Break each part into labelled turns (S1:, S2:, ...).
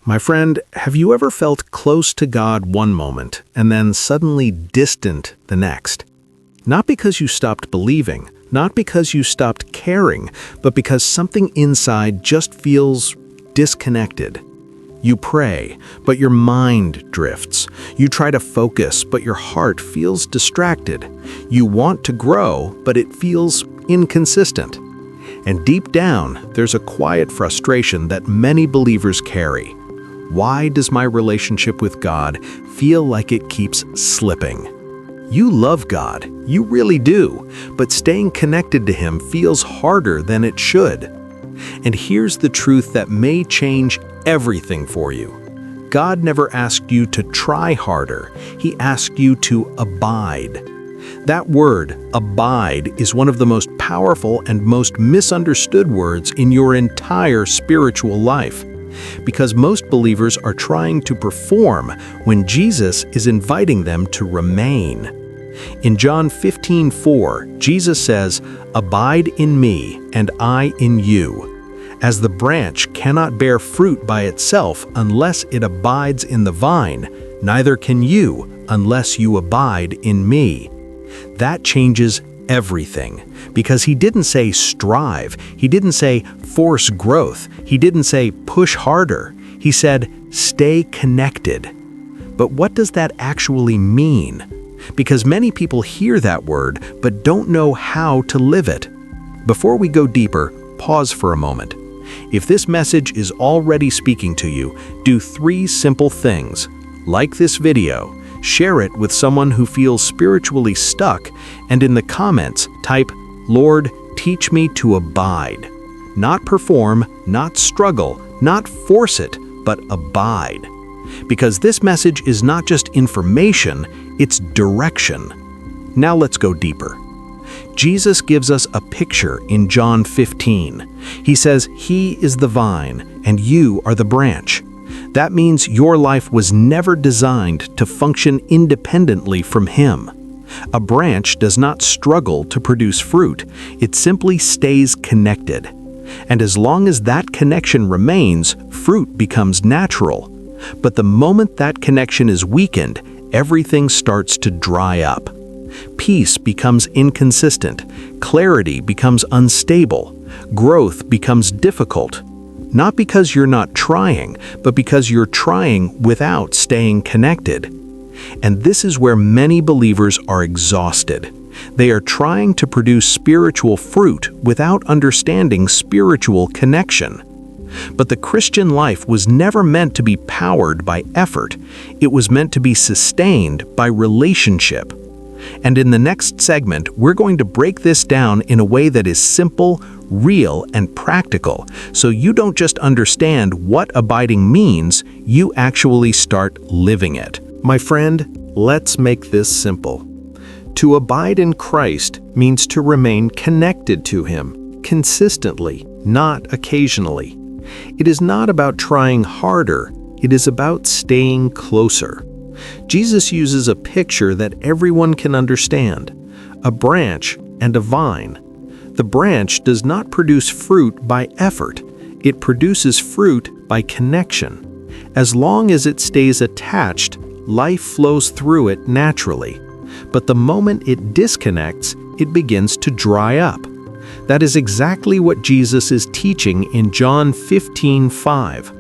S1: My friend, have you ever felt close to God one moment and then suddenly distant the next? Not because you stopped believing, not because you stopped caring, but because something inside just feels disconnected. You pray, but your mind drifts. You try to focus, but your heart feels distracted. You want to grow, but it feels inconsistent. And deep down, there's a quiet frustration that many believers carry. Why does my relationship with God feel like it keeps slipping? You love God, you really do, but staying connected to Him feels harder than it should. And here's the truth that may change everything for you. God never asked you to try harder, He asked you to abide. That word, abide, is one of the most powerful and most misunderstood words in your entire spiritual life. Because most believers are trying to perform when Jesus is inviting them to remain. In John 15:4, Jesus says, "Abide in me, and I in you. As the branch cannot bear fruit by itself unless it abides in the vine, neither can you unless you abide in me." That changes everything, because He didn't say strive, He didn't say force growth, He didn't say push harder. He said stay connected. But what does that actually mean? Because many people hear that word but don't know how to live it. Before we go deeper, pause for a moment. If this message is already speaking to you, do 3 simple things. Like this video, share it with someone who feels spiritually stuck, and in the comments, type, "Lord, teach me to abide." Not perform, not struggle, not force it, but abide. Because this message is not just information, it's direction. Now let's go deeper. Jesus gives us a picture in John 15. He says, "He is the vine, and you are the branch." That means your life was never designed to function independently from Him. A branch does not struggle to produce fruit, it simply stays connected. And as long as that connection remains, fruit becomes natural. But the moment that connection is weakened, everything starts to dry up. Peace becomes inconsistent, clarity becomes unstable, growth becomes difficult. Not because you're not trying, but because you're trying without staying connected. And this is where many believers are exhausted. They are trying to produce spiritual fruit without understanding spiritual connection. But the Christian life was never meant to be powered by effort. It was meant to be sustained by relationship. And in the next segment, we're going to break this down in a way that is simple, real, and practical, so you don't just understand what abiding means, you actually start living it. My friend, let's make this simple. To abide in Christ means to remain connected to Him, consistently, not occasionally. It is not about trying harder, it is about staying closer. Jesus uses a picture that everyone can understand: a branch and a vine. The branch does not produce fruit by effort, it produces fruit by connection. As long as it stays attached, life flows through it naturally. But the moment it disconnects, it begins to dry up. That is exactly what Jesus is teaching in John 15:5.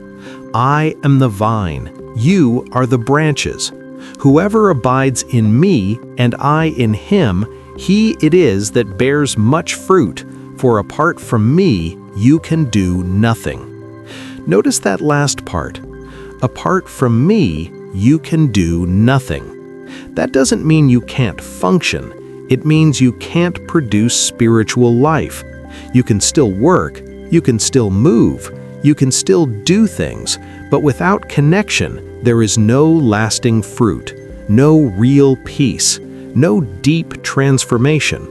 S1: "I am the vine, you are the branches. Whoever abides in me and I in him, he it is that bears much fruit, for apart from me you can do nothing." Notice that last part. Apart from me, you can do nothing. That doesn't mean you can't function. It means you can't produce spiritual life. You can still work, you can still move, you can still do things, but without connection, there is no lasting fruit, no real peace, no deep transformation.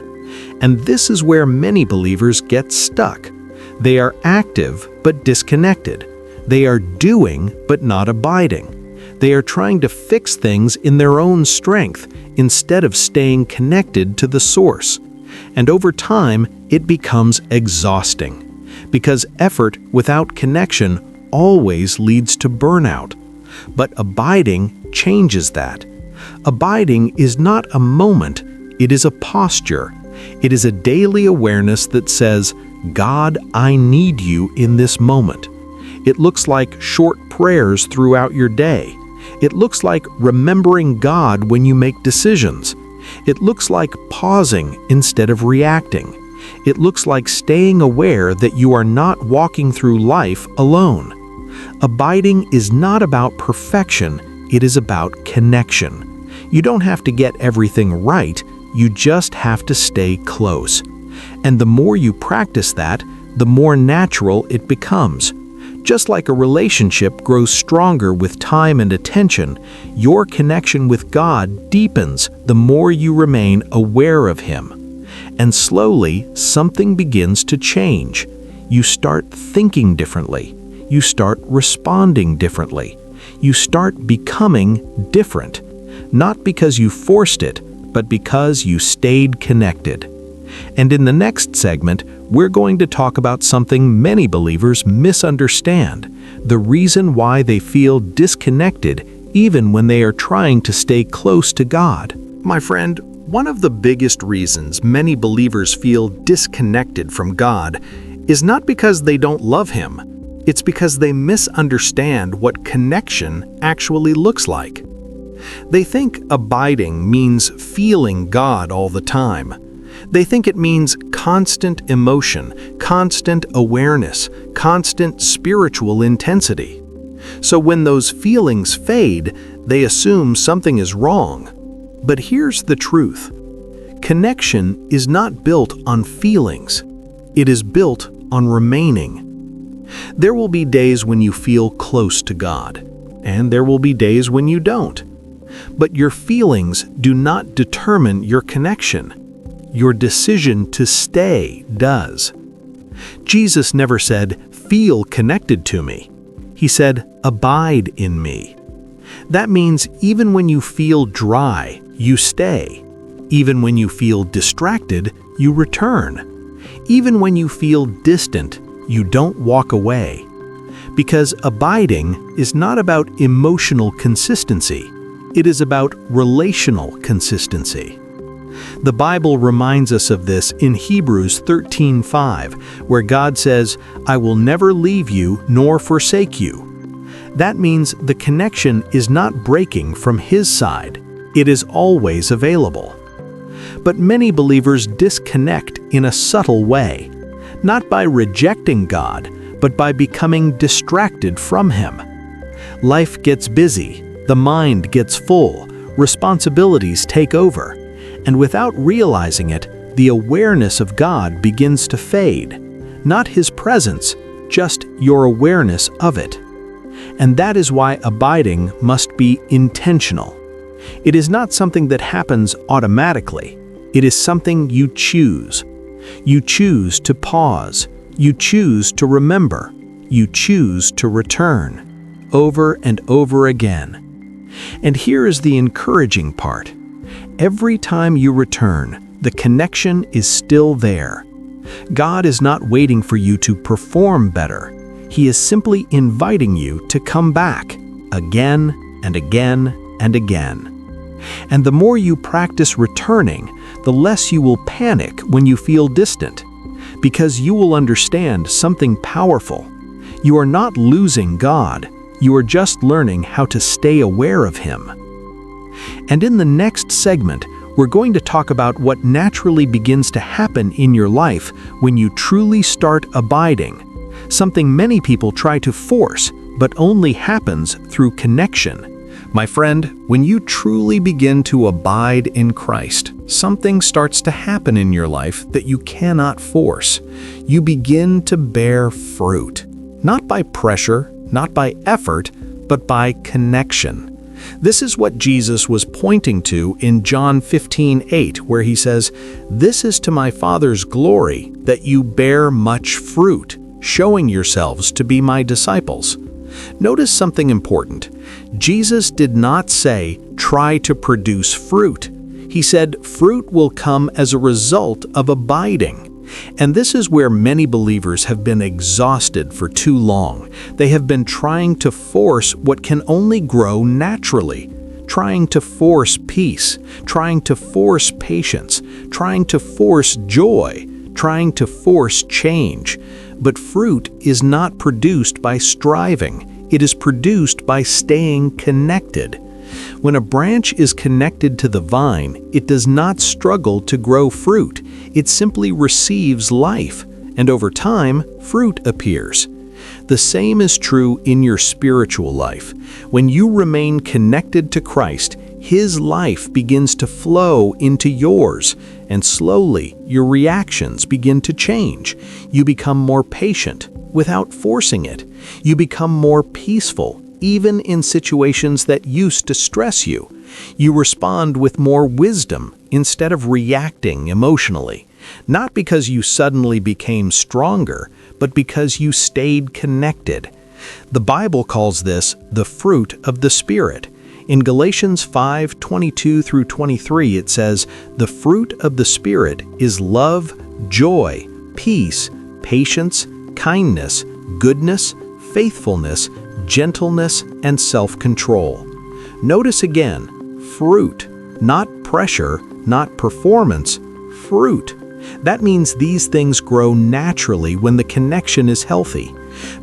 S1: And this is where many believers get stuck. They are active but disconnected. They are doing but not abiding. They are trying to fix things in their own strength instead of staying connected to the source. And over time, it becomes exhausting, because effort without connection always leads to burnout. But abiding changes that. Abiding is not a moment, it is a posture. It is a daily awareness that says, God, I need you in this moment. It looks like short prayers throughout your day. It looks like remembering God when you make decisions. It looks like pausing instead of reacting. It looks like staying aware that you are not walking through life alone. Abiding is not about perfection, it is about connection. You don't have to get everything right, you just have to stay close. And the more you practice that, the more natural it becomes. Just like a relationship grows stronger with time and attention, your connection with God deepens the more you remain aware of Him. And slowly, something begins to change. You start thinking differently. You start responding differently. You start becoming different. Not because you forced it, but because you stayed connected. And in the next segment, we're going to talk about something many believers misunderstand, the reason why they feel disconnected even when they are trying to stay close to God. My friend, one of the biggest reasons many believers feel disconnected from God is not because they don't love Him. It's because they misunderstand what connection actually looks like. They think abiding means feeling God all the time. They think it means constant emotion, constant awareness, constant spiritual intensity. So when those feelings fade, they assume something is wrong. But here's the truth. Connection is not built on feelings. It is built on remaining. There will be days when you feel close to God, and there will be days when you don't. But your feelings do not determine your connection. Your decision to stay does. Jesus never said, "Feel connected to me." He said, "Abide in me." That means even when you feel dry, you stay. Even when you feel distracted, you return. Even when you feel distant, you don't walk away. Because abiding is not about emotional consistency. It is about relational consistency. The Bible reminds us of this in Hebrews 13:5, where God says, "I will never leave you nor forsake you." That means the connection is not breaking from His side. It is always available. But many believers disconnect in a subtle way, not by rejecting God, but by becoming distracted from Him. Life gets busy, the mind gets full, responsibilities take over. And without realizing it, the awareness of God begins to fade. Not His presence, just your awareness of it. And that is why abiding must be intentional. It is not something that happens automatically. It is something you choose. You choose to pause. You choose to remember. You choose to return. Over and over again. And here is the encouraging part. Every time you return, the connection is still there. God is not waiting for you to perform better. He is simply inviting you to come back again and again and again. And the more you practice returning, the less you will panic when you feel distant, because you will understand something powerful. You are not losing God. You are just learning how to stay aware of Him. And in the next segment, we're going to talk about what naturally begins to happen in your life when you truly start abiding, something many people try to force, but only happens through connection. My friend, when you truly begin to abide in Christ, something starts to happen in your life that you cannot force. You begin to bear fruit, not by pressure, not by effort, but by connection. This is what Jesus was pointing to in John 15:8, where He says, "This is to my Father's glory, that you bear much fruit, showing yourselves to be my disciples." Notice something important. Jesus did not say, "Try to produce fruit." He said, "Fruit will come as a result of abiding." And this is where many believers have been exhausted for too long. They have been trying to force what can only grow naturally. Trying to force peace, trying to force patience, trying to force joy, trying to force change. But fruit is not produced by striving. It is produced by staying connected. When a branch is connected to the vine, it does not struggle to grow fruit. It simply receives life, and over time, fruit appears. The same is true in your spiritual life. When you remain connected to Christ, His life begins to flow into yours, and slowly your reactions begin to change. You become more patient without forcing it. You become more peaceful, even in situations that used to stress you. You respond with more wisdom instead of reacting emotionally. Not because you suddenly became stronger, but because you stayed connected. The Bible calls this the fruit of the Spirit. In Galatians 5:22-23 it says, "The fruit of the Spirit is love, joy, peace, patience, kindness, goodness, faithfulness, gentleness, and self-control." Notice again, fruit, not pressure, not performance, fruit. That means these things grow naturally when the connection is healthy.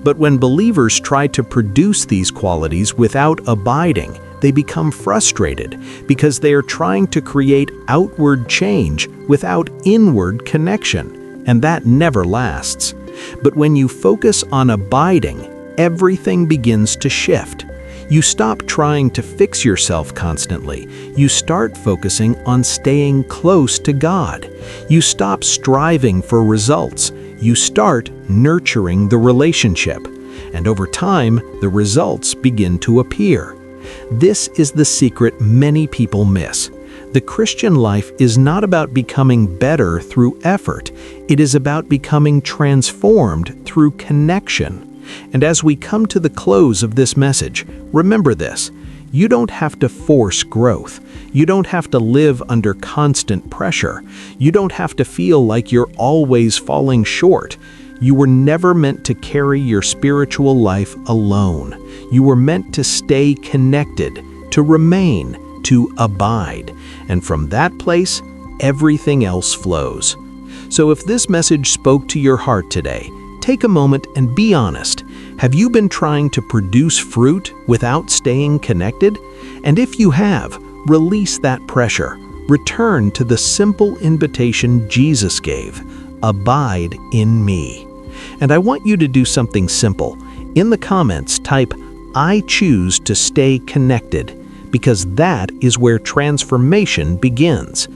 S1: But when believers try to produce these qualities without abiding, they become frustrated because they are trying to create outward change without inward connection, and that never lasts. But when you focus on abiding, everything begins to shift. You stop trying to fix yourself constantly. You start focusing on staying close to God. You stop striving for results. You start nurturing the relationship. And over time, the results begin to appear. This is the secret many people miss. The Christian life is not about becoming better through effort. It is about becoming transformed through connection. And as we come to the close of this message, remember this: you don't have to force growth. You don't have to live under constant pressure. You don't have to feel like you're always falling short. You were never meant to carry your spiritual life alone. You were meant to stay connected, to remain, to abide. And from that place, everything else flows. So if this message spoke to your heart today, take a moment and be honest. Have you been trying to produce fruit without staying connected? And if you have, release that pressure. Return to the simple invitation Jesus gave: abide in me. And I want you to do something simple. In the comments, type, "I choose to stay connected," because that is where transformation begins.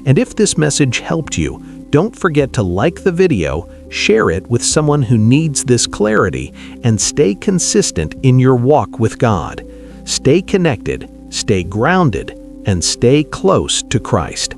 S1: And if this message helped you, don't forget to like the video, share it with someone who needs this clarity, and stay consistent in your walk with God. Stay connected, stay grounded, and stay close to Christ.